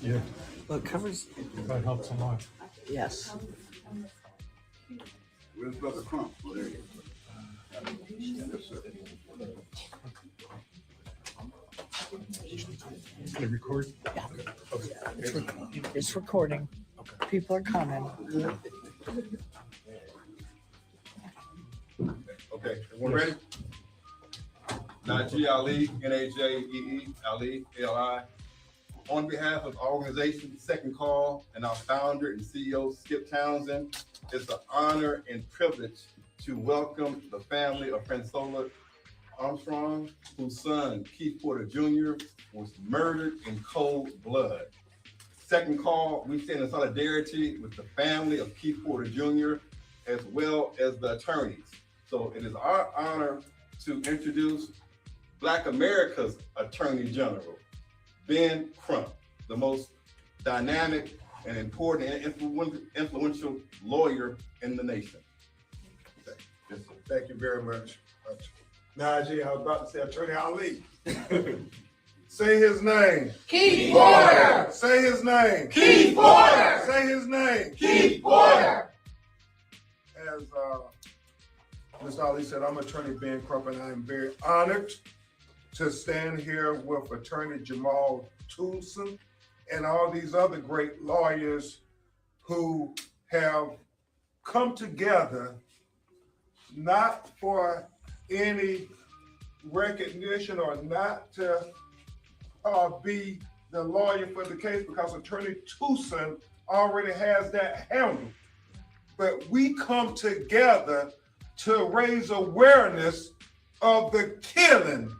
Yeah, Well, it covers, that helps a lot. yes. Where's Brother Crump? Oh, there he is. Yes, sir. Can I record? It's recording. People are coming. Okay, everyone ready? Najee Ali, N-A-J-E-E, Ali, A-L-I. On behalf of our organization, Second Call, and our founder and CEO, Skip Townsend, it's an honor and privilege to welcome the family of Francola Armstrong, whose son, Keith Porter Jr., was murdered in cold blood. Second Call, we stand in solidarity with the family of Keith Porter Jr., as well as the attorneys. So it is our honor to introduce Black America's Attorney General, Ben Crump, the most dynamic and important and influential lawyer in the nation. Yes, sir. Thank you very much. Najee, I was about to say Attorney Ali. Say his name. Keith Porter! Say his name. Keith Porter! Say his name. Keith Porter! As Mr. Ali said, I'm Attorney Ben Crump, and I'm very honored to stand here with Attorney Jamal Toulson and all these other great lawyers who have come together not for any recognition or not to be the lawyer for the case, because Attorney Toulson already has that handled. But we come together to raise awareness of the killing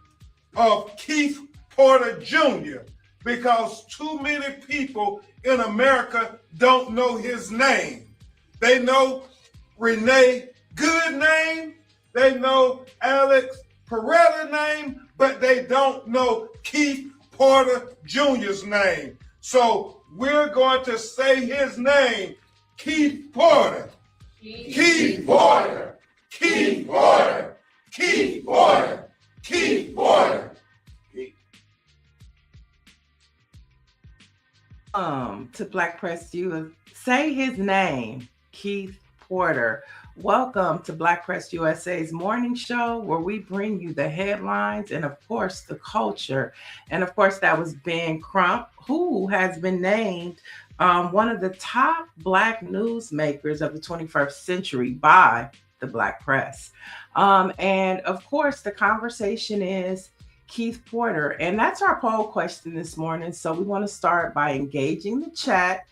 of Keith Porter Jr., because too many people in America don't know his name. They know Renee Good name, they know Alex Peretta name, but they don't know Keith Porter Jr.'s name. So we're going to say his name, Keith Porter. Keith Porter. Keith Porter. Keith Porter. Keith Porter. To Black Press US, say his name, Keith Porter. Welcome to Black Press USA's morning show, where we bring you the headlines and, of course, the culture. And, of course, that was Ben Crump, who has been named one of the top Black newsmakers of the 21st century by the Black Press. And, of course, the conversation is Keith Porter. And that's our poll question this morning. So we want to start by engaging the chat.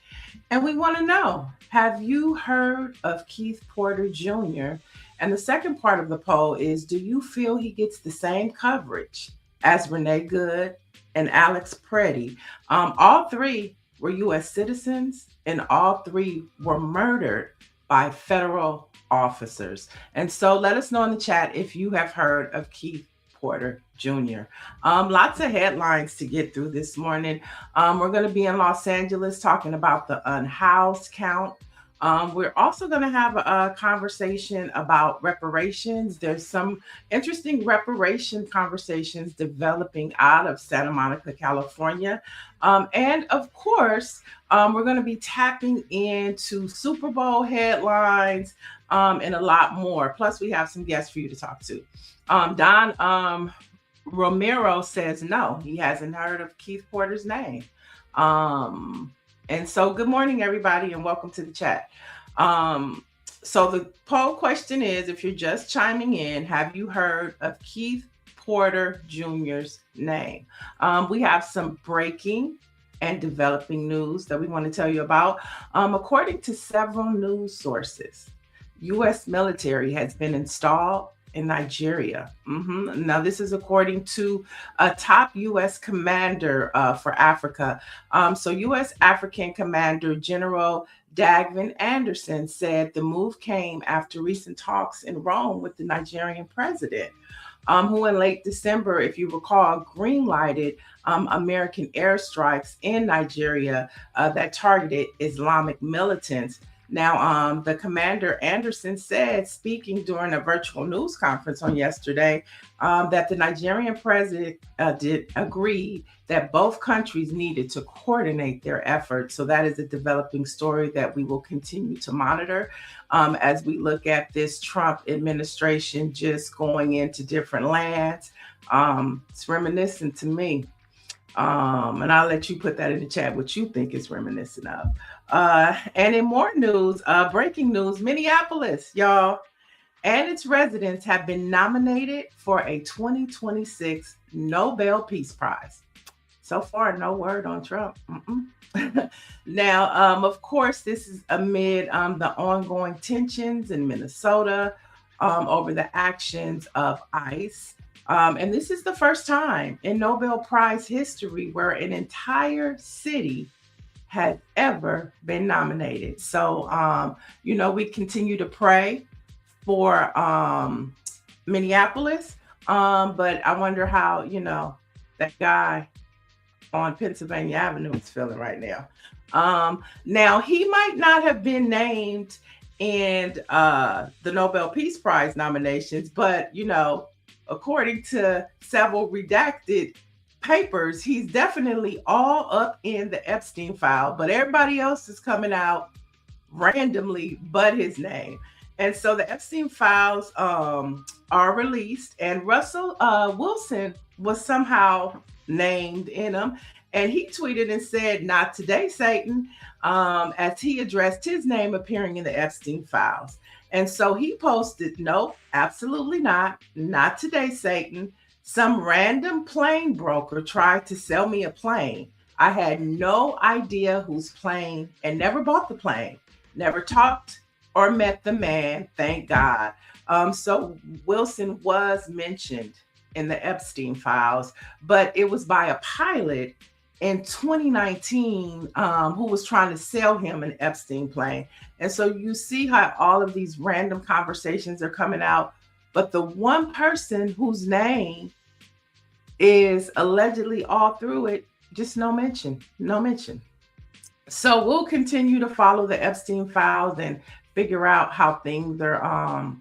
And we want to know, have you heard of Keith Porter Jr.? And the second part of the poll is, do you feel he gets the same coverage as Renee Good and Alex Peretta? All three were U.S. citizens, and all three were murdered by federal officers. And so let us know in the chat if you have heard of Keith Porter Jr. Lots of headlines to get through this morning. We're going to be in Los Angeles talking about the unhoused count. We're also going to have a conversation about reparations. There's some interesting reparation conversations developing out of Santa Monica, California. And of course, we're going to be tapping into Super Bowl headlines and a lot more. Plus, we have some guests for you to talk to. Don Romero says no, he hasn't heard of Keith Porter's name. And so good morning, everybody, and welcome to the chat. So the poll question is, if you're just chiming in, have you heard of Keith Porter Jr.'s name? We have some breaking and developing news that we want to tell you about. According to several news sources, U.S. military has been installed in Nigeria. Now, this is according to a top U.S. commander for Africa. So, U.S. African Commander General Dagvin Anderson said the move came after recent talks in Rome with the Nigerian president, who in late December, if you recall, green-lighted American airstrikes in Nigeria that targeted Islamic militants. Now, the commander Anderson said, speaking during a virtual news conference on yesterday, that the Nigerian president did agree that both countries needed to coordinate their efforts. So that is a developing story that we will continue to monitor as we look at this Trump administration just going into different lands. It's reminiscent to me. And I'll let you put that in the chat what you think it's reminiscent of. And in more news, breaking news, Minneapolis, y'all, and its residents have been nominated for a 2026 Nobel Peace Prize. So far, no word on Trump. Now, of course, this is amid the ongoing tensions in Minnesota over the actions of ICE. And this is the first time in Nobel Prize history where an entire city has ever been nominated. So, we continue to pray for Minneapolis. But I wonder how, that guy on Pennsylvania Avenue is feeling right now. Now, he might not have been named in the Nobel Peace Prize nominations, but, according to several redacted papers, he's definitely all up in the Epstein file, but everybody else is coming out randomly but his name. And so the Epstein files are released, and Russell Wilson was somehow named in them. And he tweeted and said, "Not today, Satan," as he addressed his name appearing in the Epstein files. And so he posted, "No, absolutely not. Not today, Satan. Some random plane broker tried to sell me a plane. I had no idea whose plane and never bought the plane. Never talked or met the man, thank God." So Wilson was mentioned in the Epstein files, but it was by a pilot in 2019 who was trying to sell him an Epstein plane. And so you see how all of these random conversations are coming out, but the one person whose name is allegedly all through it, just no mention. So we'll continue to follow the Epstein files and figure out how things are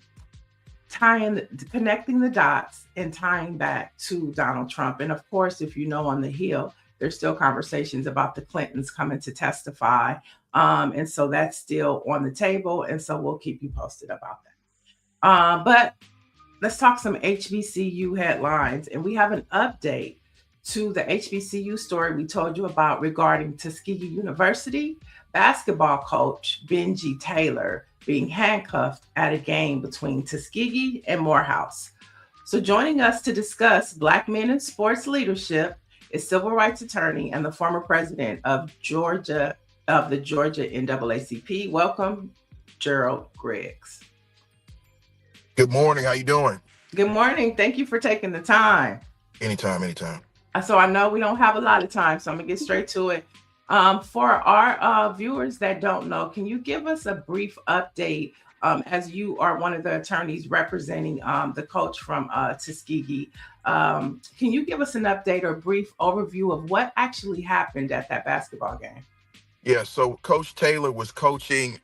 connecting the dots and tying back to Donald Trump. And of course, if you know, on the Hill, there's still conversations about the Clintons coming to testify. And so that's still on the table. And so we'll keep you posted about that. But let's talk some HBCU headlines. And we have an update to the HBCU story we told you about regarding Tuskegee University basketball coach Benji Taylor being handcuffed at a game between Tuskegee and Morehouse. So joining us to discuss Black men in sports leadership is civil rights attorney and the former president of the Georgia NAACP. Welcome, Gerald Griggs. Good morning. How you doing? Good morning. Thank you for taking the time. Anytime. So I know we don't have a lot of time, so I'm gonna get straight to it. For our viewers that don't know, can you give us a brief update as you are one of the attorneys representing the coach from Tuskegee? Can you give us an update or a brief overview of what actually happened at that basketball game? Yeah, so Coach Taylor was coaching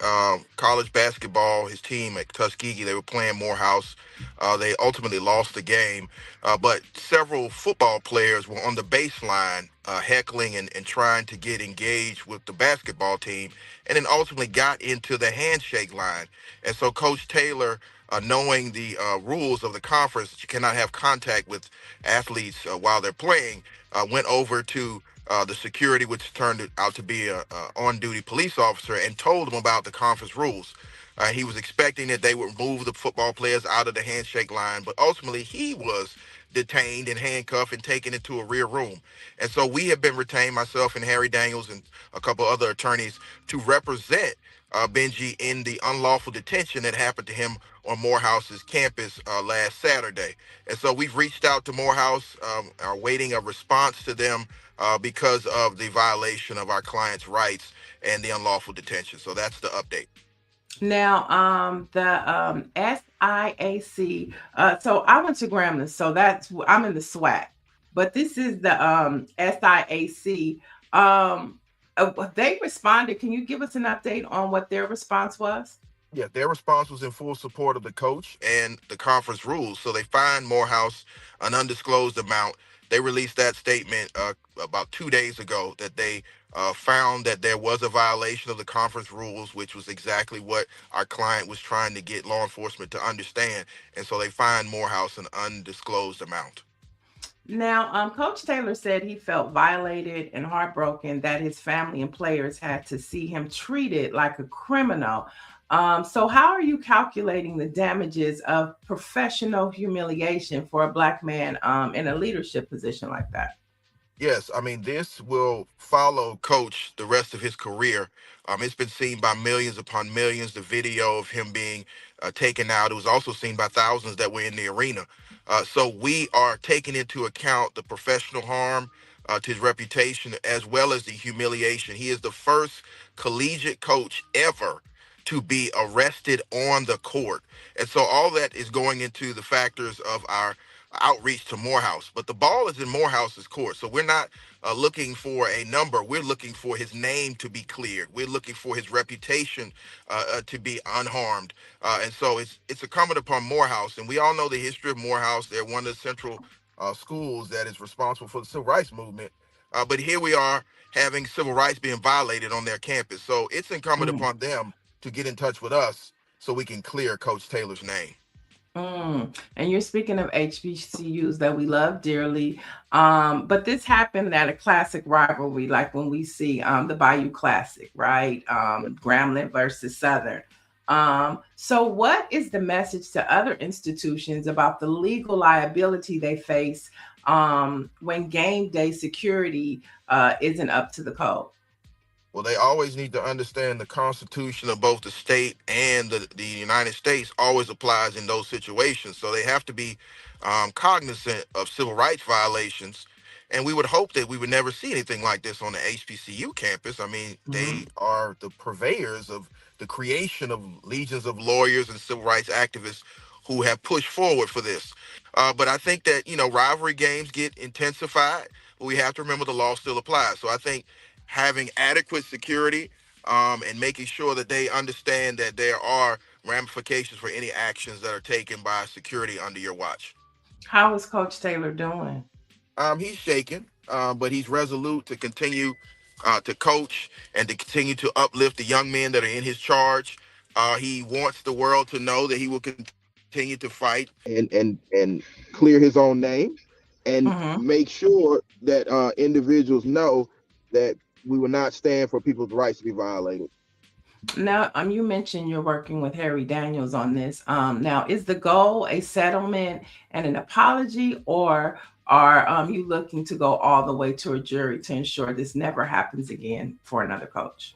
college basketball, his team at Tuskegee. They were playing Morehouse. They ultimately lost the game, but several football players were on the baseline heckling and trying to get engaged with the basketball team, and then ultimately got into the handshake line. And so Coach Taylor, knowing the rules of the conference, you cannot have contact with athletes while they're playing, went over to the security, which turned out to be a on-duty police officer, and told him about the conference rules. He was expecting that they would move the football players out of the handshake line, but ultimately he was detained and handcuffed and taken into a rear room. And so we have been retained, myself and Harry Daniels and a couple other attorneys, to represent Benji in the unlawful detention that happened to him on Morehouse's campus last Saturday. And so we've reached out to Morehouse, are waiting a response to them because of the violation of our client's rights and the unlawful detention. So that's the update. Now, the SIAC. So I went to Grambling, so I'm in the SWAT, but this is the SIAC. They responded. Can you give us an update on what their response was? Yeah, their response was in full support of the coach and the conference rules. So they fined Morehouse an undisclosed amount. They released that statement about 2 days ago that they found that there was a violation of the conference rules, which was exactly what our client was trying to get law enforcement to understand. And so they fined Morehouse an undisclosed amount. Now, Coach Taylor said he felt violated and heartbroken that his family and players had to see him treated like a criminal. So how are you calculating the damages of professional humiliation for a Black man in a leadership position like that? Yes, I mean, this will follow Coach the rest of his career. It's been seen by millions upon millions, the video of him being taken out. It was also seen by thousands that were in the arena. So we are taking into account the professional harm to his reputation as well as the humiliation. He is the first collegiate coach ever to be arrested on the court. And so all that is going into the factors of our outreach to Morehouse. But the ball is in Morehouse's court. So we're not looking for a number. We're looking for his name to be cleared. We're looking for his reputation to be unharmed. And so it's incumbent upon Morehouse. And we all know the history of Morehouse. They're one of the central schools that is responsible for the civil rights movement. But here we are having civil rights being violated on their campus. So it's incumbent upon them to get in touch with us so we can clear Coach Taylor's name. And you're speaking of HBCUs that we love dearly. But this happened at a classic rivalry, like when we see the Bayou Classic, right? Grambling versus Southern. So what is the message to other institutions about the legal liability they face when game day security isn't up to the code? Well, they always need to understand the Constitution of both the state and the United States always applies in those situations. So they have to be cognizant of civil rights violations. And we would hope that we would never see anything like this on the HBCU campus. I mean, they are the purveyors of the creation of legions of lawyers and civil rights activists who have pushed forward for this. But I think that, rivalry games get intensified, but we have to remember the law still applies. So I think having adequate security and making sure that they understand that there are ramifications for any actions that are taken by security under your watch. How is Coach Taylor doing? He's shaken, but he's resolute to continue to coach and to continue to uplift the young men that are in his charge. He wants the world to know that he will continue to fight and clear his own name and make sure that individuals know that we will not stand for people's rights to be violated. Now, you mentioned you're working with Harry Daniels on this. Now, is the goal a settlement and an apology, or are you looking to go all the way to a jury to ensure this never happens again for another coach?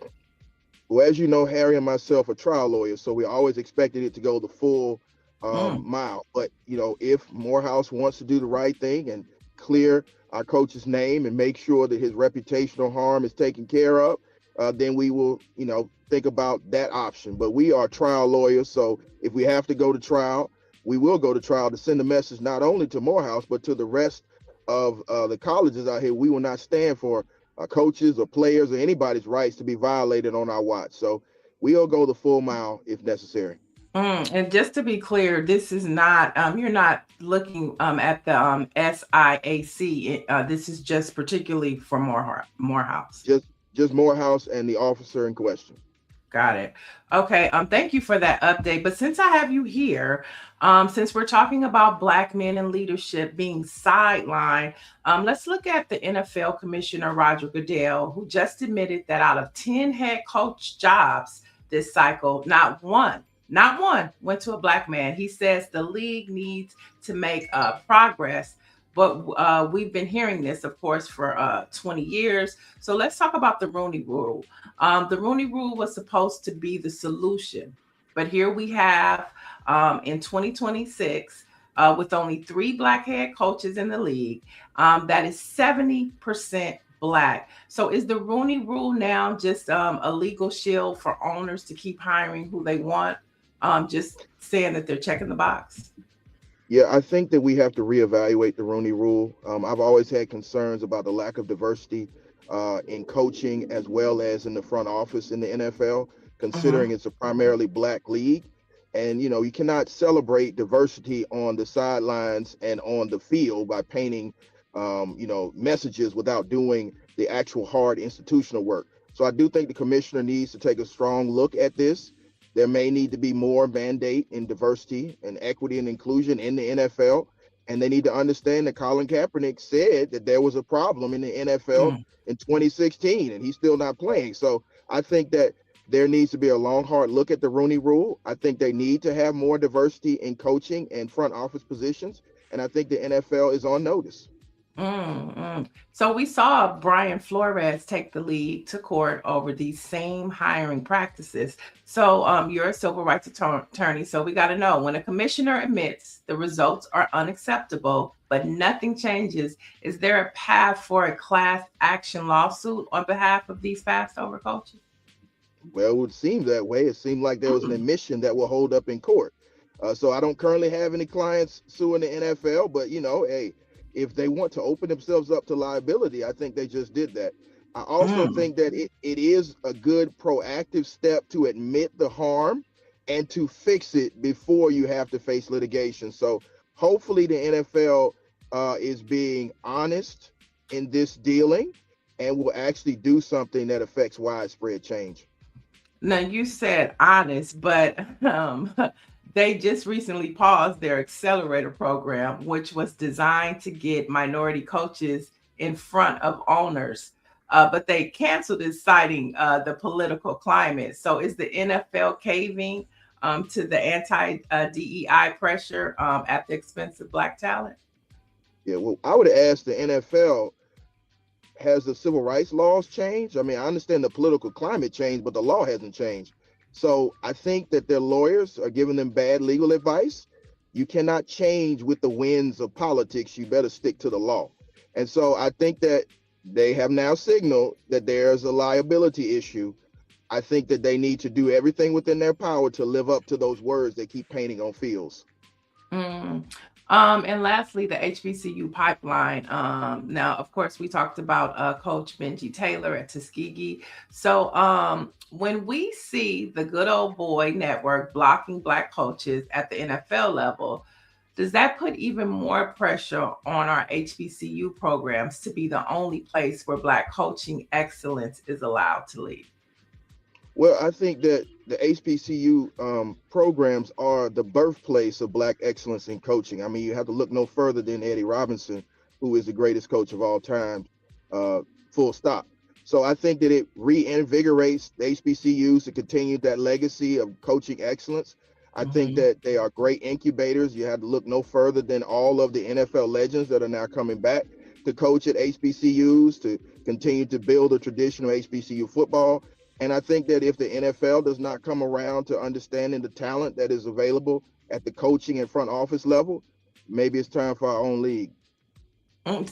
Well, as you know, Harry and myself are trial lawyers, so we always expected it to go the full mile. But, if Morehouse wants to do the right thing and clear our coach's name and make sure that his reputational harm is taken care of, then we will, think about that option. But we are trial lawyers, so if we have to go to trial, we will go to trial to send a message not only to Morehouse, but to the rest of the colleges out here. We will not stand for coaches or players or anybody's rights to be violated on our watch. So we'll go the full mile if necessary. And just to be clear, this is not, you're not looking at the SIAC. This is just particularly for Morehouse. Just Morehouse and the officer in question. Got it. Okay. Thank you for that update. But since I have you here, since we're talking about Black men in leadership being sidelined, let's look at the NFL Commissioner Roger Goodell, who just admitted that out of 10 head coach jobs this cycle, not one went to a Black man. He says the league needs to make progress but we've been hearing this, of course, for 20 years. So let's talk about the Rooney Rule. The Rooney Rule was supposed to be the solution, but here we have in 2026, with only 3 Black head coaches in the league, that is 70% Black. So is the Rooney Rule now just a legal shield for owners to keep hiring who they want, just saying that they're checking the box? Yeah, I think that we have to reevaluate the Rooney Rule. I've always had concerns about the lack of diversity in coaching as well as in the front office in the NFL, considering it's a primarily Black league. And, you cannot celebrate diversity on the sidelines and on the field by painting, messages without doing the actual hard institutional work. So I do think the commissioner needs to take a strong look at this. There may need to be more mandate in diversity and equity and inclusion in the NFL. And they need to understand that Colin Kaepernick said that there was a problem in the NFL in 2016, and he's still not playing. So I think that there needs to be a long, hard look at the Rooney Rule. I think they need to have more diversity in coaching and front office positions. And I think the NFL is on notice. So we saw Brian Flores take the league to court over these same hiring practices. So you're a civil rights attorney. So we got to know, when a commissioner admits the results are unacceptable, but nothing changes, is there a path for a class action lawsuit on behalf of these fast over coaches? Well, it would seem that way. It seemed like there was an admission that will hold up in court. So I don't currently have any clients suing the NFL, but hey, if they want to open themselves up to liability, I think they just did that. I also think that it is a good proactive step to admit the harm and to fix it before you have to face litigation. So hopefully the NFL is being honest in this dealing and will actually do something that affects widespread change. Now, you said honest, but they just recently paused their accelerator program, which was designed to get minority coaches in front of owners. But they canceled it, citing the political climate. So is the NFL caving to the anti-DEI pressure at the expense of Black talent? Yeah, well, I would ask the NFL, has the civil rights laws changed? I mean, I understand the political climate changed, but the law hasn't changed. So I think that their lawyers are giving them bad legal advice. You cannot change with the winds of politics. You better stick to the law. And so I think that they have now signaled that there's a liability issue. I think that they need to do everything within their power to live up to those words they keep painting on fields. And lastly, the HBCU pipeline. Now, of course, we talked about Coach Benji Taylor at Tuskegee. So when we see the good old boy network blocking Black coaches at the NFL level, does that put even more pressure on our HBCU programs to be the only place where Black coaching excellence is allowed to lead? Well, I think that the HBCU programs are the birthplace of Black excellence in coaching. I mean, you have to look no further than Eddie Robinson, who is the greatest coach of all time, full stop. So I think that it reinvigorates the HBCUs to continue that legacy of coaching excellence. I think that they are great incubators. You have to look no further than all of the NFL legends that are now coming back to coach at HBCUs to continue to build a tradition of HBCU football. And I think that if the NFL does not come around to understanding the talent that is available at the coaching and front office level, maybe it's time for our own league.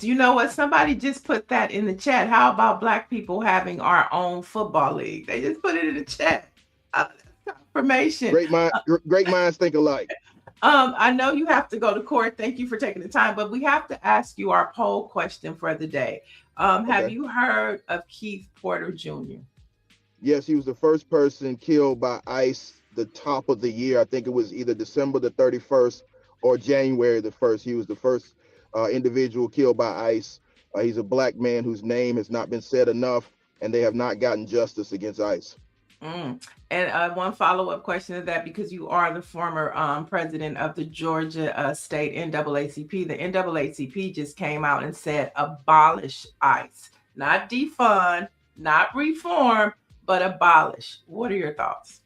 You know what? Somebody just put that in the chat. How about Black people having our own football league? They just put it in the chat. Confirmation. Great minds think alike. I know you have to go to court. Thank you for taking the time, but we have to ask you our poll question for the day. Have you heard of Keith Porter Jr.? Yes, he was the first person killed by ICE the top of the year. I think it was either December the 31st or January the 1st. He was the first individual killed by ICE. He's a Black man whose name has not been said enough, and they have not gotten justice against ICE. And one follow-up question to that, because you are the former president of the Georgia State NAACP. The NAACP just came out and said abolish ICE, not defund, not reform, but abolish. What are your thoughts?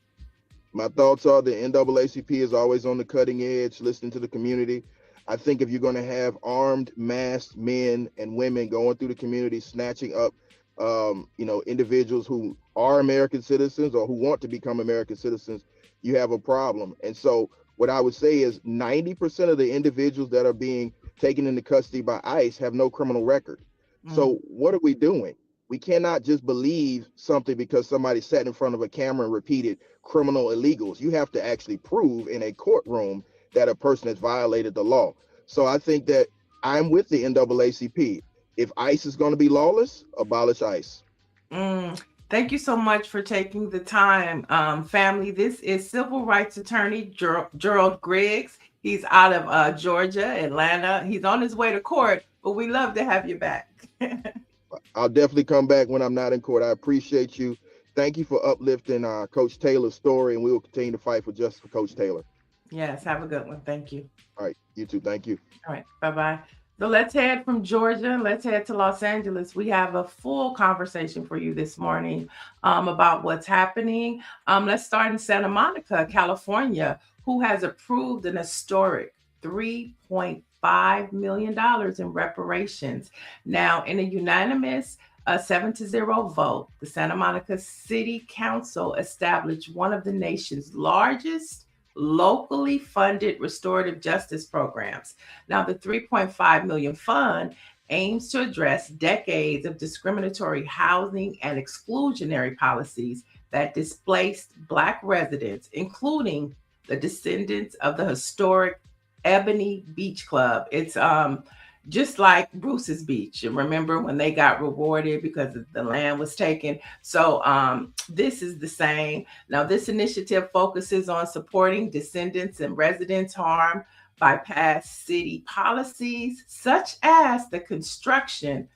My thoughts are the NAACP is always on the cutting edge, listening to the community. I think if you're going to have armed, masked men and women going through the community, snatching up, individuals who are American citizens or who want to become American citizens, you have a problem. And so what I would say is 90% of the individuals that are being taken into custody by ICE have no criminal record. So what are we doing? We cannot just believe something because somebody sat in front of a camera and repeated criminal illegals. You have to actually prove in a courtroom that a person has violated the law. So I think that I'm with the NAACP. If ICE is going to be lawless, abolish ICE. Thank you so much for taking the time, family. This is civil rights attorney Gerald Griggs. He's out of Georgia, Atlanta. He's on his way to court, but we love to have you back. I'll definitely come back when I'm not in court. I appreciate you. Thank you for uplifting Coach Taylor's story, and we will continue to fight for justice for Coach Taylor. Yes, have a good one. Thank you. All right, you too. Thank you. All right, bye-bye. So let's head from Georgia. Let's head to Los Angeles. We have a full conversation for you this morning about what's happening. Let's start in Santa Monica, California, who has approved an historic $3.5 million in reparations. Now, in a unanimous 7-0 vote, the Santa Monica City Council established one of the nation's largest locally funded restorative justice programs. Now, the 3.5 million fund aims to address decades of discriminatory housing and exclusionary policies that displaced Black residents, including the descendants of the historic Ebony Beach Club. It's just like Bruce's Beach. And remember when they got rewarded because the land was taken? So this is the same. Now, this initiative focuses on supporting descendants and residents harmed by past city policies, such as the construction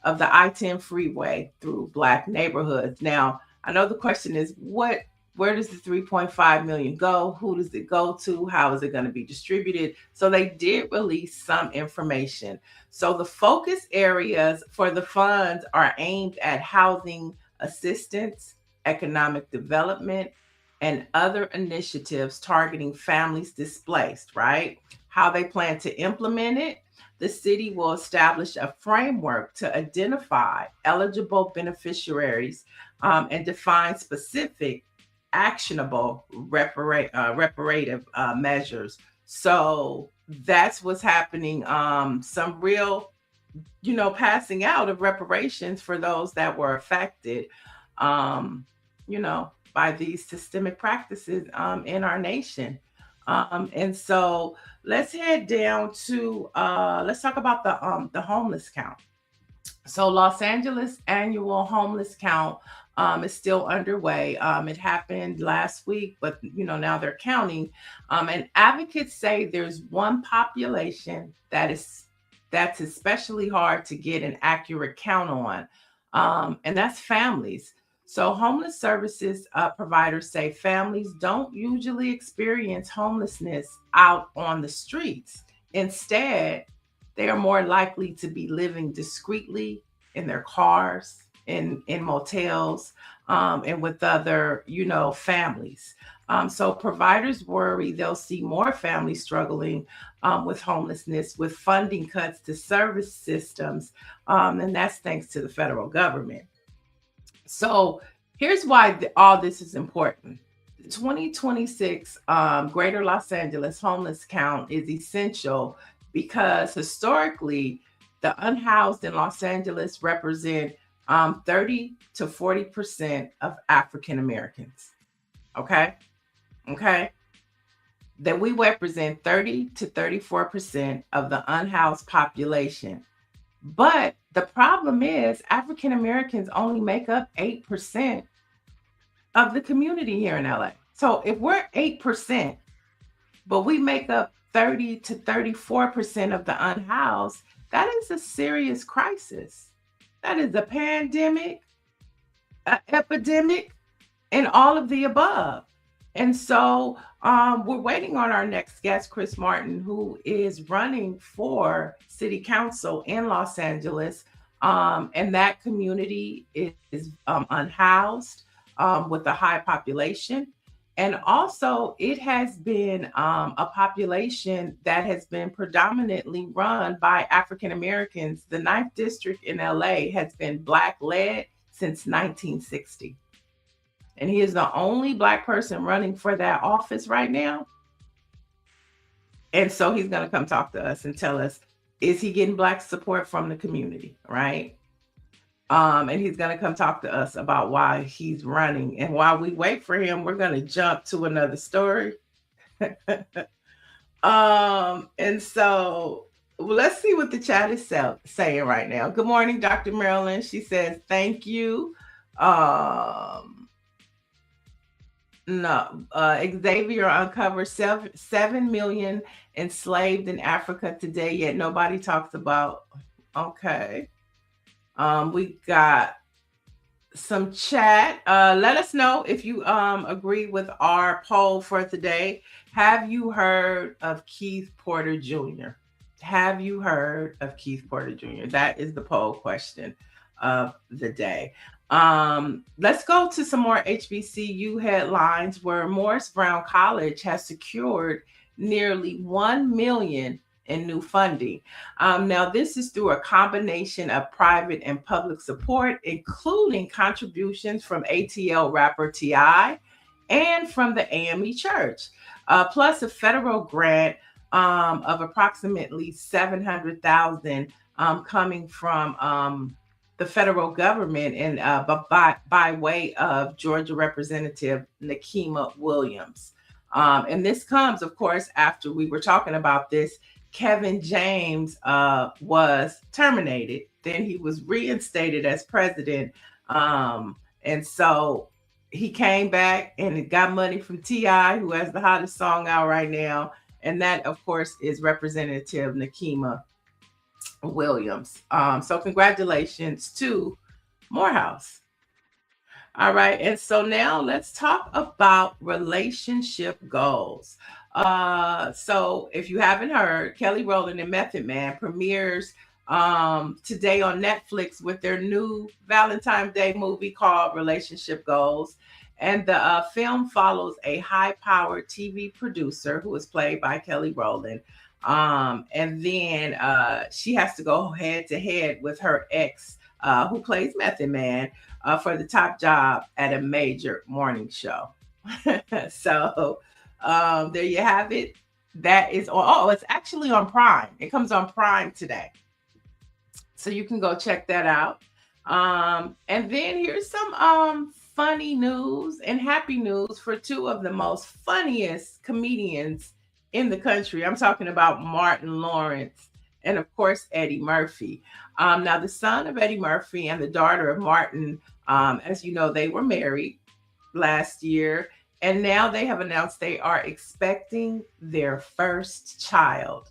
of the I-10 freeway through Black neighborhoods. Now, I know the question is, where does the 3.5 million go? Who does it go to? How is it going to be distributed? So they did release some information. So the focus areas for the funds are aimed at housing assistance, economic development, and other initiatives targeting families displaced, right? How they plan to implement it. The city will establish a framework to identify eligible beneficiaries and define specific actionable reparative measures. So that's what's happening. Some real, passing out of reparations for those that were affected, by these systemic practices in our nation. And so let's head down to, let's talk about the homeless count. So Los Angeles annual homeless count is still underway. It happened last week, but now they're counting. And advocates say there's one population that's especially hard to get an accurate count on, and that's families. So homeless services providers say families don't usually experience homelessness out on the streets. Instead, they are more likely to be living discreetly in their cars, in motels, and with other, families. So providers worry they'll see more families struggling with homelessness, with funding cuts to service systems, and that's thanks to the federal government. So here's why all this is important. The 2026 Greater Los Angeles homeless count is essential because historically, the unhoused in Los Angeles represent 30 to 40% of African Americans. Okay. That we represent 30 to 34% of the unhoused population. But the problem is African Americans only make up 8% of the community here in LA. So if we're 8%, but we make up 30 to 34% of the unhoused, that is a serious crisis. That is a pandemic, an epidemic, and all of the above. And so we're waiting on our next guest, Chris Martin, who is running for city council in Los Angeles. And that community is unhoused with a high population. And also, it has been a population that has been predominantly run by African Americans. The 9th District in LA has been Black led since 1960. And he is the only Black person running for that office right now. And so he's going to come talk to us and tell us, is he getting Black support from the community, right? And he's going to come talk to us about why he's running. And while we wait for him, we're going to jump to another story. And so let's see what the chat is saying right now. Good morning, Dr. Marilyn. She says, thank you. Xavier uncovers 7 million enslaved in Africa today, yet nobody talks about. Okay. We got some chat. Let us know if you agree with our poll for today. Have you heard of Keith Porter Jr.? Have you heard of Keith Porter Jr.? That is the poll question of the day. Let's go to some more HBCU headlines where Morris Brown College has secured nearly $1 million in new funding. Now, this is through a combination of private and public support, including contributions from ATL rapper T.I. and from the AME Church, plus a federal grant of approximately $700,000 coming from the federal government and by way of Georgia Representative Nikema Williams. And this comes, of course, after we were talking about this. Kevin James was terminated. Then he was reinstated as president. And so he came back and got money from T.I., who has the hottest song out right now. And that, of course, is Representative Nikema Williams. So congratulations to Morehouse. All right. And so now let's talk about relationship goals. So if you haven't heard, Kelly Rowland and Method Man premieres today on Netflix with their new Valentine's Day movie called Relationship Goals. And the film follows a high-powered TV producer who is played by Kelly Rowland. And then she has to go head-to-head with her ex, who plays Method Man, for the top job at a major morning show. So there you have it. That is on, it's actually on Prime. It comes on Prime today. So you can go check that out. And then here's some funny news and happy news for two of the most funniest comedians in the country. I'm talking about Martin Lawrence and, of course, Eddie Murphy. Now, the son of Eddie Murphy and the daughter of Martin, as you know, they were married last year. And now they have announced they are expecting their first child.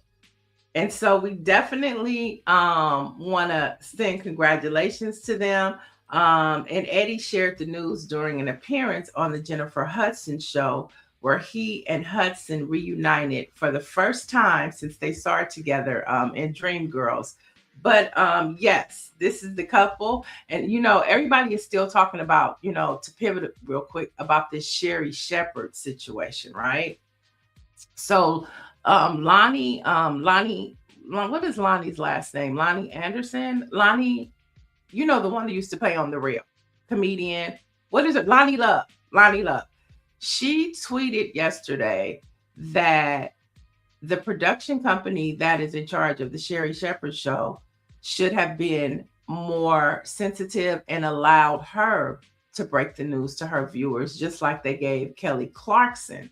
And so we definitely want to send congratulations to them. And Eddie shared the news during an appearance on the Jennifer Hudson show, where he and Hudson reunited for the first time since they started together in Dreamgirls. But yes, this is the couple. And, you know, everybody is still talking about, you know, to pivot real quick about this Sherry Shepherd situation, right? So Lonnie, what is Lonnie's last name? Lonnie Anderson? Lonnie, you know, the one that used to play on The Real, comedian. What is it? Lonnie Love. She tweeted yesterday that the production company that is in charge of the Sherry Shepherd show should have been more sensitive and allowed her to break the news to her viewers, just like they gave Kelly Clarkson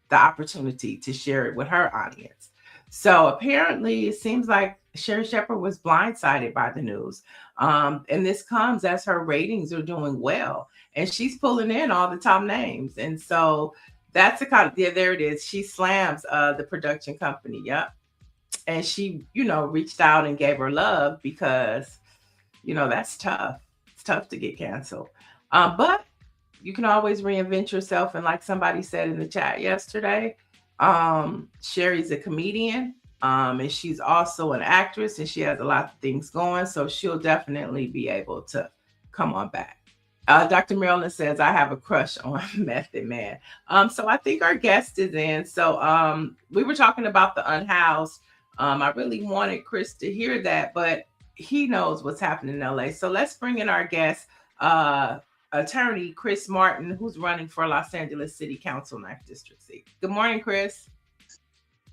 the opportunity to share it with her audience. So apparently it seems like Sherry Shepherd was blindsided by the news. And this comes as her ratings are doing well. And she's pulling in all the top names. And so that's the kind of, yeah, there it is. She slams the production company. Yep. And she, you know, reached out and gave her love because, you know, that's tough. It's tough to get canceled. But you can always reinvent yourself. And like somebody said in the chat yesterday, Sherry's a comedian. And she's also an actress, and she has a lot of things going. So she'll definitely be able to come on back. Dr. Marilyn says, I have a crush on Method Man. So I think our guest is in. So we were talking about the unhoused. I really wanted Chris to hear that, but he knows what's happening in LA. So let's bring in our guest, attorney Chris Martin, who's running for Los Angeles City Council 9th District seat. Good morning, Chris.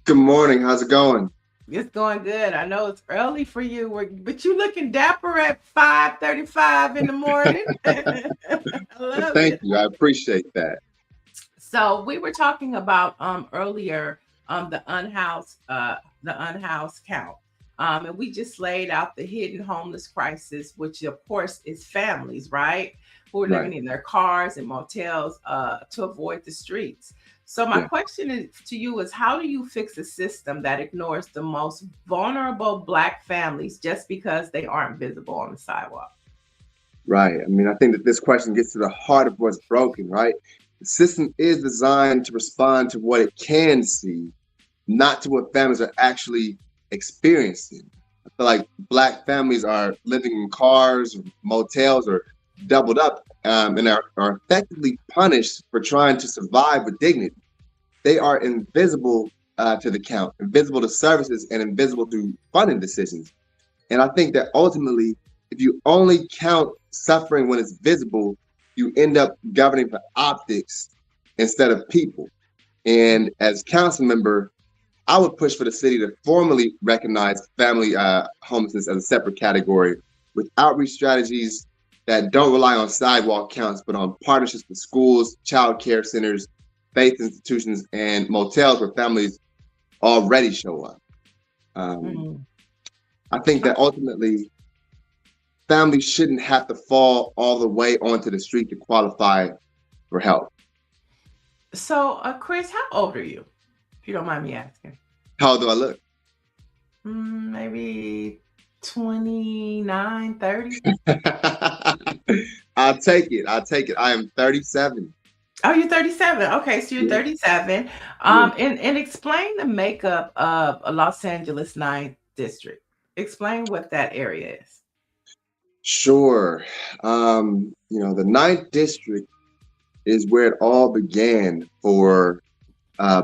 Good morning. How's it going? It's going good. I know it's early for you, but you looking dapper at 5:35 in the morning. I love Thank it. you. I appreciate that. So we were talking about earlier the unhoused count. And we just laid out the hidden homeless crisis, which of course is families, right? Who are living in their cars and motels to avoid the streets. So my question to you is, how do you fix a system that ignores the most vulnerable Black families just because they aren't visible on the sidewalk? Right. I mean, I think that this question gets to the heart of what's broken, right? The system is designed to respond to what it can see, not to what families are actually experiencing. I feel like Black families are living in cars, or motels, or doubled up, and are effectively punished for trying to survive with dignity. They are invisible to the count, invisible to services, and invisible to funding decisions. And I think that ultimately, if you only count suffering when it's visible, you end up governing for optics instead of people. And as council member, I would push for the city to formally recognize family homelessness as a separate category with outreach strategies that don't rely on sidewalk counts, but on partnerships with schools, child care centers, faith institutions, and motels where families already show up. I think that ultimately families shouldn't have to fall all the way onto the street to qualify for help. So, Chris, how old are you? If you don't mind me asking. How old do I look? Maybe 29, 30. I'll take it. I am 37. Oh, you're 37. Okay, so you're 37. And explain the makeup of a Los Angeles 9th District. Explain what that area is. Sure. The 9th District is where it all began for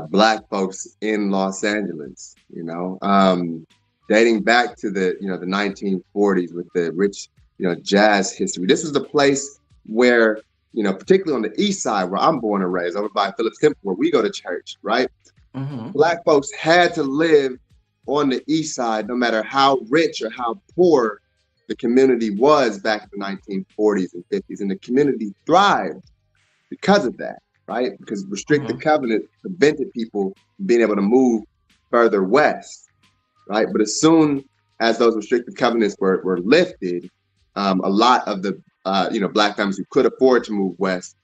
Black folks in Los Angeles, dating back to the 1940s with the rich, jazz history. This was the place where, particularly on the east side where I'm born and raised, over by Phillips Temple, where we go to church, right? Black folks had to live on the east side, no matter how rich or how poor the community was back in the 1940s and 50s. And the community thrived because of that, right? Because restricted covenant prevented people from being able to move further west, right? But as soon as those restricted covenants were lifted, a lot of the Black families who could afford to move west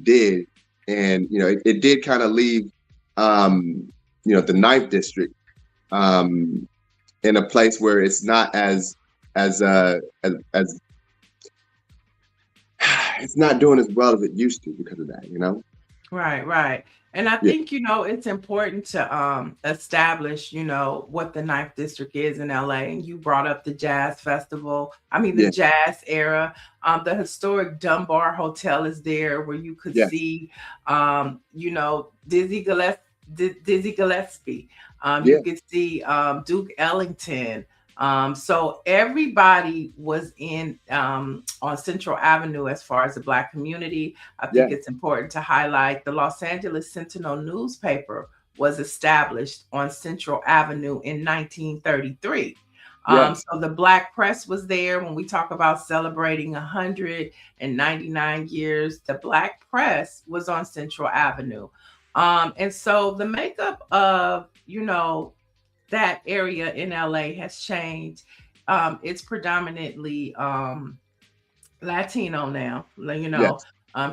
did, and it did kind of leave the 9th District in a place where it's not as it's not doing as well as it used to because of that, Right. And I think, it's important to establish, what the 9th District is in LA. And you brought up the Jazz Festival. The Jazz era. The historic Dunbar Hotel is there where you could see, Dizzy Gillespie. You could see Duke Ellington. So everybody was in on Central Avenue as far as the Black community. I think it's important to highlight the Los Angeles Sentinel newspaper was established on Central Avenue in 1933. So the Black press was there. When we talk about celebrating 199 years, the Black press was on Central Avenue. And so the makeup of, that area in LA has changed. It's predominantly Latino now,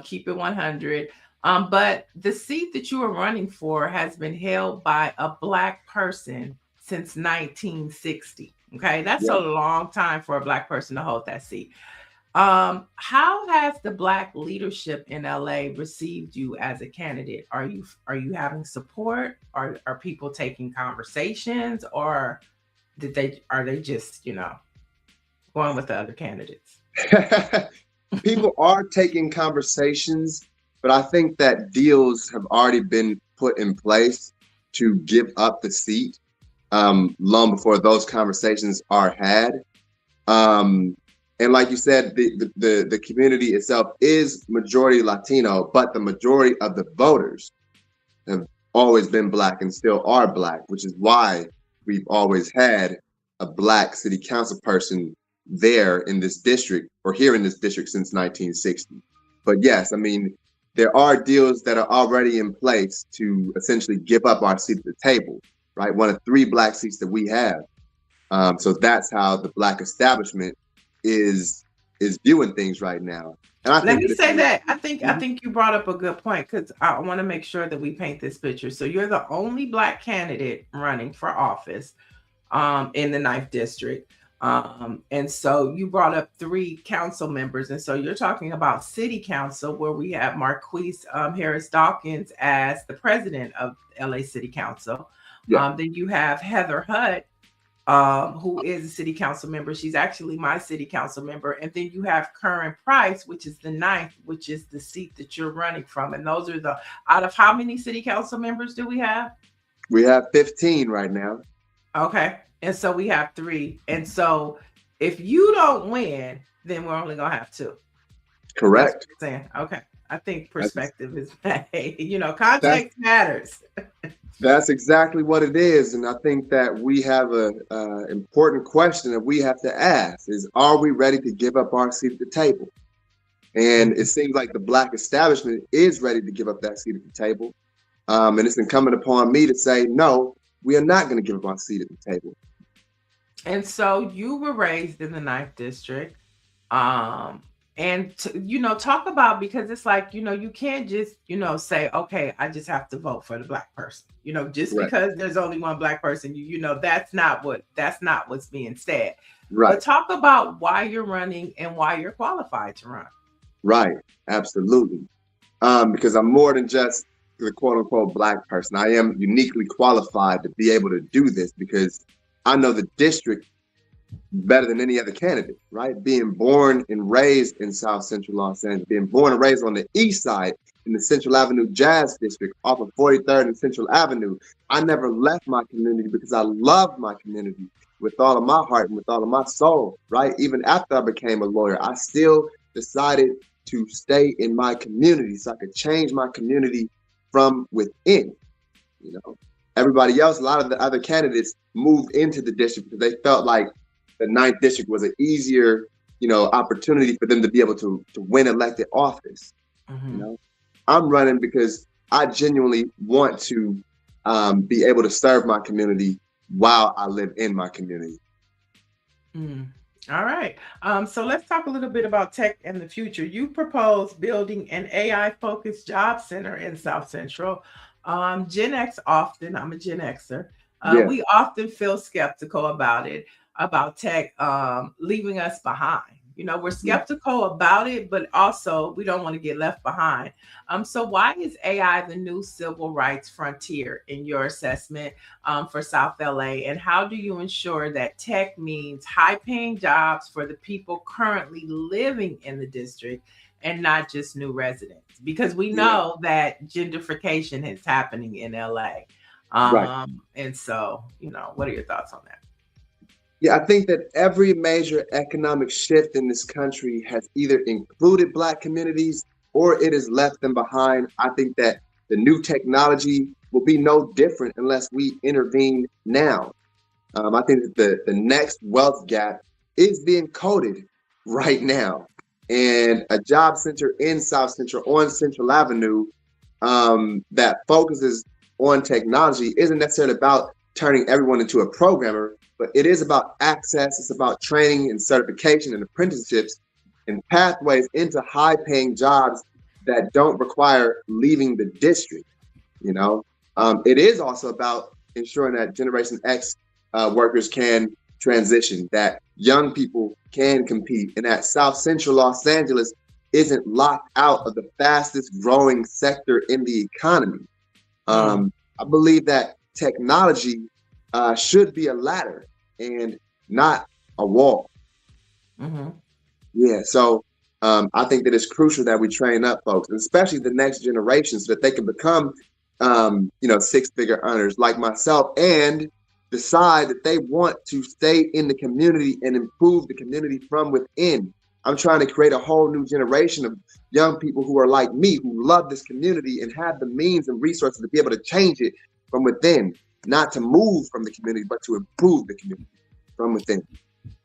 keep it 100. But the seat that you are running for has been held by a Black person since 1960. Okay, that's a long time for a Black person to hold that seat. How has the Black leadership in LA received you as a candidate? Are you having support? Are people taking conversations, or are they just going with the other candidates? people are taking conversations, but I think that deals have already been put in place to give up the seat long before those conversations are had. And like you said, the community itself is majority Latino, but the majority of the voters have always been Black and still are Black, which is why we've always had a Black city council person there in this district, or here in this district, since 1960. But yes, I mean, there are deals that are already in place to essentially give up our seat at the table, right? One of 3 Black seats that we have. So that's how the Black establishment is viewing things right now. And I Let think me say that. I think you brought up a good point, because I want to make sure that we paint this picture. So you're the only Black candidate running for office in the 9th district. And so you brought up 3 council members. And so you're talking about city council, where we have Marquise Harris Dawkins as the president of LA City Council. Yeah. Then you have Heather Hutt, who is a city council member. She's actually my city council member. And then you have Curran Price, which is the 9th, which is the seat that you're running from. And those are out of how many city council members do we have? we have 15 right now. Okay. And so we have 3. And so if you don't win, then we're only going to have 2. Correct. That's what I'm saying. Okay. I think perspective is, context matters. That's exactly what it is. And I think that we have a important question that we have to ask is, are we ready to give up our seat at the table? And it seems like the Black establishment is ready to give up that seat at the table. And it's incumbent upon me to say, no, we are not going to give up our seat at the table. And so you were raised in the 9th district. And talk about, because it's like, you can't just, say, okay, I just have to vote for the Black person, just Right. because there's only one Black person, that's not what's being said. Right. But talk about why you're running and why you're qualified to run. Right. Absolutely. Because I'm more than just the quote unquote Black person. I am uniquely qualified to be able to do this because I know the district better than any other candidate, right? Being born and raised in South Central Los Angeles, being born and raised on the east side in the Central Avenue Jazz District off of 43rd and Central Avenue. I never left my community because I love my community with all of my heart and with all of my soul, right? Even after I became a lawyer, I still decided to stay in my community so I could change my community from within. Everybody else, a lot of the other candidates moved into the district because they felt like the 9th district was an easier, opportunity for them to be able to win elected office. Mm-hmm. I'm running because I genuinely want to be able to serve my community while I live in my community. All right. So let's talk a little bit about tech and the future. You propose building an AI-focused job center in South Central. Gen X often, I'm a Gen Xer, we often feel skeptical about tech leaving us behind. We're skeptical about it, but also we don't want to get left behind. So why is AI the new civil rights frontier in your assessment for South LA? And how do you ensure that tech means high-paying jobs for the people currently living in the district and not just new residents? Because we know that gentrification is happening in LA. Right. And so, what are your thoughts on that? Yeah, I think that every major economic shift in this country has either included Black communities or it has left them behind. I think that the new technology will be no different unless we intervene now. I think that the next wealth gap is being coded right now. And a job center in South Central on Central Avenue that focuses on technology isn't necessarily about turning everyone into a programmer, but it is about access. It's about training and certification and apprenticeships and pathways into high-paying jobs that don't require leaving the district. It is also about ensuring that Generation X workers can transition, that young people can compete, and that South Central Los Angeles isn't locked out of the fastest growing sector in the economy. I believe that technology should be a ladder and not a wall. Mm-hmm. Yeah, so I think that it's crucial that we train up folks, especially the next generation, so that they can become, six-figure earners like myself and decide that they want to stay in the community and improve the community from within. I'm trying to create a whole new generation of young people who are like me, who love this community and have the means and resources to be able to change it from within, not to move from the community, but to improve the community from within.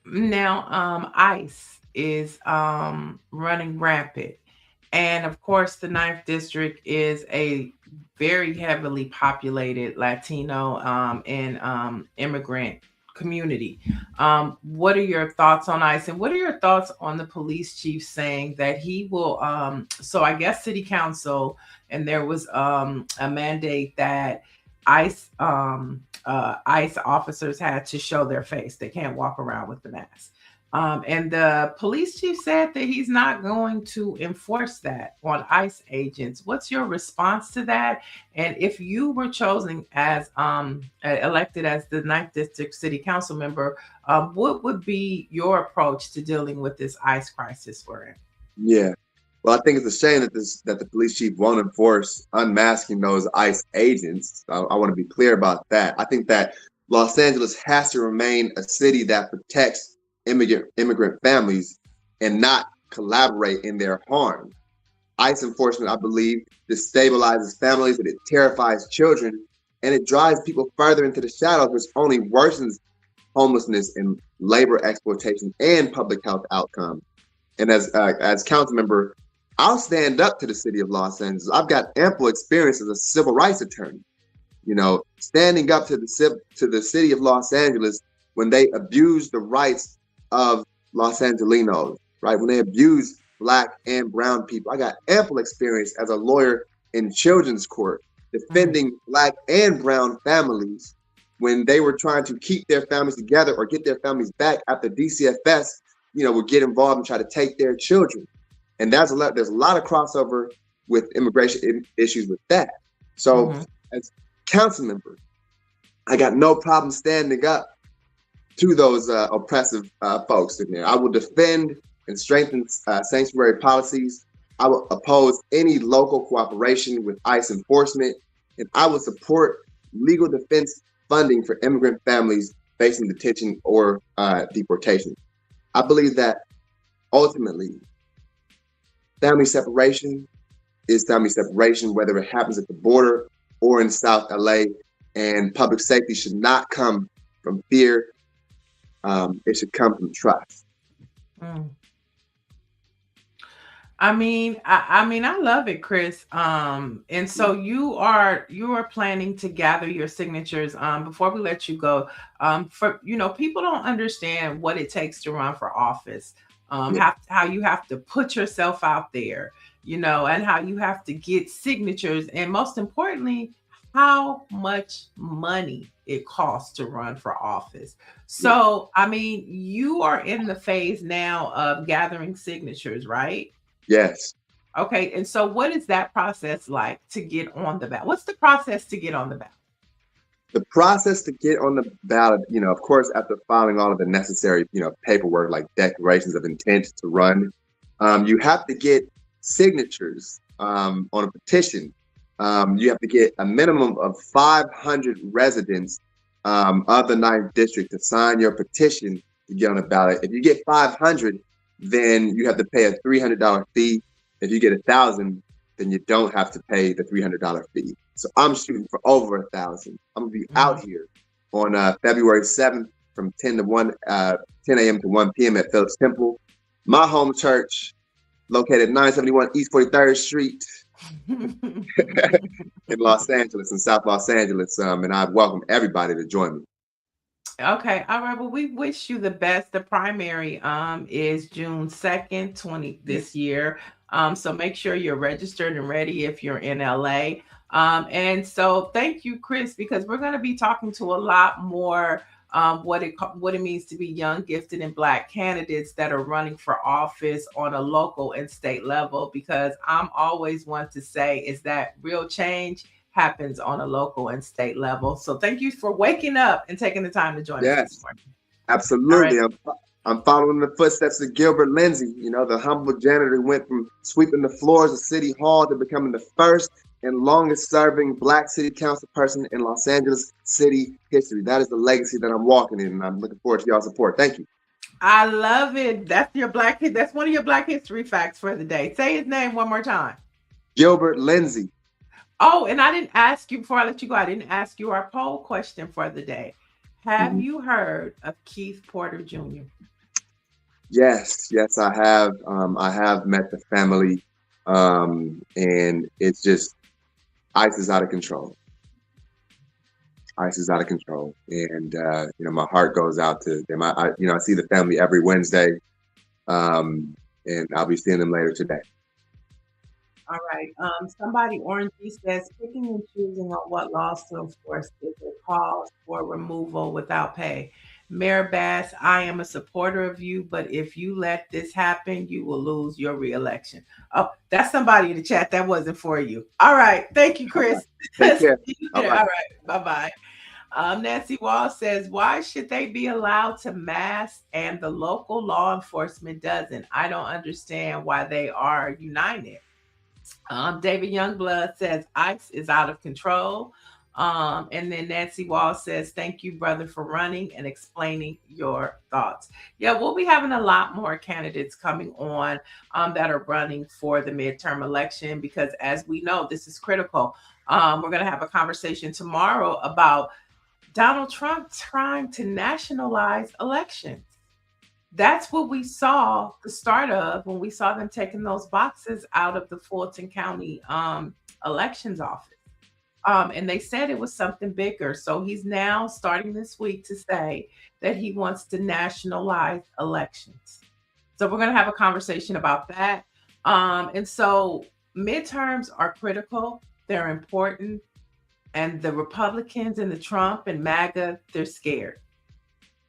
Now, ICE is running rampant. And of course, the 9th District is a very heavily populated Latino and immigrant community. What are your thoughts on ICE? And what are your thoughts on the police chief saying that he will, so I guess city council, and there was a mandate that ICE officers had to show their face. They can't walk around with the mask. And the police chief said that he's not going to enforce that on ICE agents. What's your response to that? And if you were chosen as elected as the 9th District City Council member, what would be your approach to dealing with this ICE crisis we're in? Yeah. Well, I think it's a shame that the police chief won't enforce unmasking those ICE agents. I want to be clear about that. I think that Los Angeles has to remain a city that protects immigrant families and not collaborate in their harm. ICE enforcement, I believe, destabilizes families, and it terrifies children, and it drives people further into the shadows, which only worsens homelessness and labor exploitation and public health outcomes. And as council member, I'll stand up to the city of Los Angeles. I've got ample experience as a civil rights attorney, standing up to the city of Los Angeles when they abuse the rights of Los Angelinos, right? When they abuse Black and brown people. I got ample experience as a lawyer in children's court defending Black and brown families when they were trying to keep their families together or get their families back after DCFS, would get involved and try to take their children. And there's a lot of crossover with immigration issues with that. So as council member, I got no problem standing up to those oppressive folks in there. I will defend and strengthen sanctuary policies. I will oppose any local cooperation with ICE enforcement, and I will support legal defense funding for immigrant families facing detention or deportation. I believe that ultimately, family separation is family separation, whether it happens at the border or in South LA, and public safety should not come from fear. It should come from trust. I mean, I love it, Chris. And so you are planning to gather your signatures. Before we let you go, people don't understand what it takes to run for office. How you have to put yourself out there, and how you have to get signatures, and most importantly, how much money it costs to run for office. So, I mean, you are in the phase now of gathering signatures, right? Yes. Okay. And so what is that process like to get on the ballot? What's the process to get on the ballot? The process to get on the ballot, of course, after filing all of the necessary, paperwork like declarations of intent to run, you have to get signatures on a petition. You have to get a minimum of 500 residents of the 9th District to sign your petition to get on the ballot. If you get 500, then you have to pay a $300 fee. If you get 1,000, then you don't have to pay the $300 fee. So I'm shooting for over 1,000. I'm gonna be out here on February 7th from 10 a.m. to 1 p.m. at Phillips Temple, my home church, located 971 East 43rd Street in Los Angeles, in South Los Angeles. And I'd welcome everybody to join me. Okay. All right. Well, we wish you the best. The primary is June 2nd, this year. So make sure you're registered and ready if you're in LA. And so thank you, Chris, because we're going to be talking to a lot more what it means to be young, gifted, and Black candidates that are running for office on a local and state level, because I'm always one to say is that real change happens on a local and state level. So thank you for waking up and taking the time to join us this morning. Absolutely. Right. I'm following the footsteps of Gilbert Lindsay. You know, the humble janitor who went from sweeping the floors of City Hall to becoming the first and longest serving Black city council person in Los Angeles city history. That is the legacy that I'm walking in, and I'm looking forward to y'all's support. Thank you. I love it. That's that's one of your Black history facts for the day. Say his name one more time. Gilbert Lindsay. Oh, and I didn't ask you before I let you go. I didn't ask you our poll question for the day. Have you heard of Keith Porter Jr.? Yes, I have. I have met the family, and it's just ICE is out of control. ICE is out of control, and you know, my heart goes out to them. I see the family every Wednesday, and I'll be seeing them later today. All right. Somebody, Orange says, picking and choosing on what laws to enforce is a cause for removal without pay. Mayor Bass, I am a supporter of you, but if you let this happen, you will lose your reelection. Oh, that's somebody in the chat. That wasn't for you. All right. Thank you, Chris. Take care. All right. Bye-bye. Nancy Wall says, why should they be allowed to mask and the local law enforcement doesn't? I don't understand why they are united. David Youngblood says ICE is out of control. And then Nancy Wall says, thank you, brother, for running and explaining your thoughts. Yeah, we'll be having a lot more candidates coming on that are running for the midterm election, because as we know, this is critical. We're going to have a conversation tomorrow about Donald Trump trying to nationalize elections. That's what we saw the start of when we saw them taking those boxes out of the Fulton County elections office. And they said it was something bigger. So he's now starting this week to say that he wants to nationalize elections. So we're going to have a conversation about that. And so midterms are critical. They're important. And the Republicans and the Trump and MAGA, they're scared.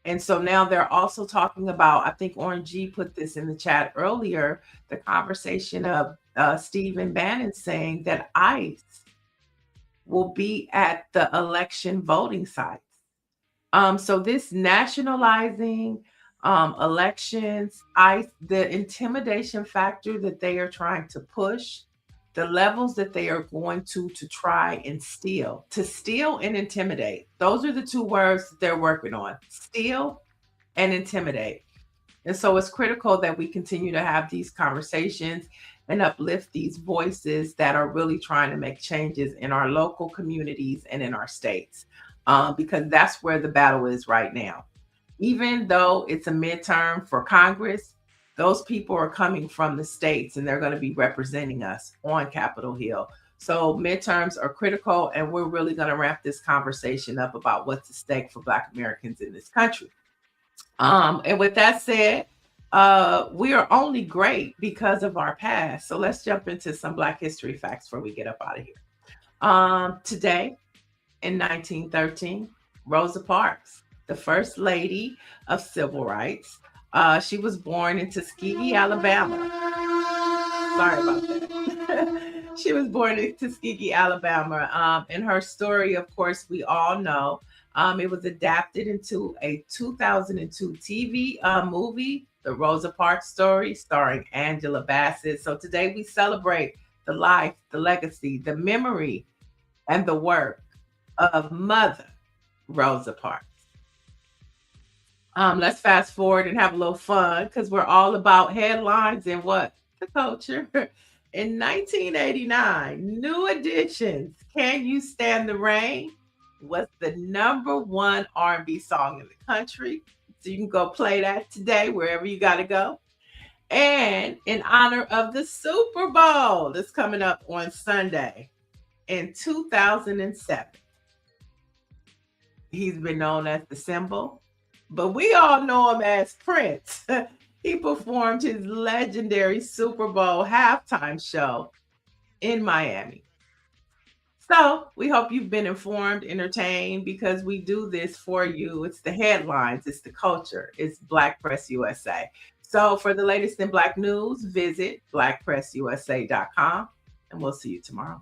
And so now they're also talking about, I think Orange G put this in the chat earlier, the conversation of Stephen Bannon saying that ICE will be at the election voting sites. So this nationalizing elections, ICE, the intimidation factor that they are trying to push, the levels that they are going to try and steal and intimidate. Those are the two words that they're working on: steal and intimidate. And so it's critical that we continue to have these conversations and uplift these voices that are really trying to make changes in our local communities and in our states, because that's where the battle is right now. Even though it's a midterm for Congress, those people are coming from the states and they're going to be representing us on Capitol Hill. So midterms are critical, and we're really going to wrap this conversation up about what's at stake for Black Americans in this country. And with that said, we are only great because of our past. So let's jump into some Black history facts before we get up out of here. Today, in 1913, Rosa Parks, the first lady of civil rights, she was born in Tuskegee, Alabama. Sorry about that. She was born in Tuskegee, Alabama. And her story, of course, we all know. It was adapted into a 2002 TV movie, The Rosa Parks Story, starring Angela Bassett. So today we celebrate the life, the legacy, the memory, and the work of Mother Rosa Parks. Let's fast forward and have a little fun, because we're all about headlines and what? The culture. In 1989, New Edition's Can You Stand the Rain was the #1 R&B song in the country. So you can go play that today, wherever you got to go. And in honor of the Super Bowl that's coming up on Sunday in 2007, he's been known as the Symbol, but we all know him as Prince. He performed his legendary Super Bowl halftime show in Miami. So we hope you've been informed, entertained, because we do this for you. It's the headlines, it's the culture, it's Black Press USA. So for the latest in Black news, visit blackpressusa.com, and we'll see you tomorrow.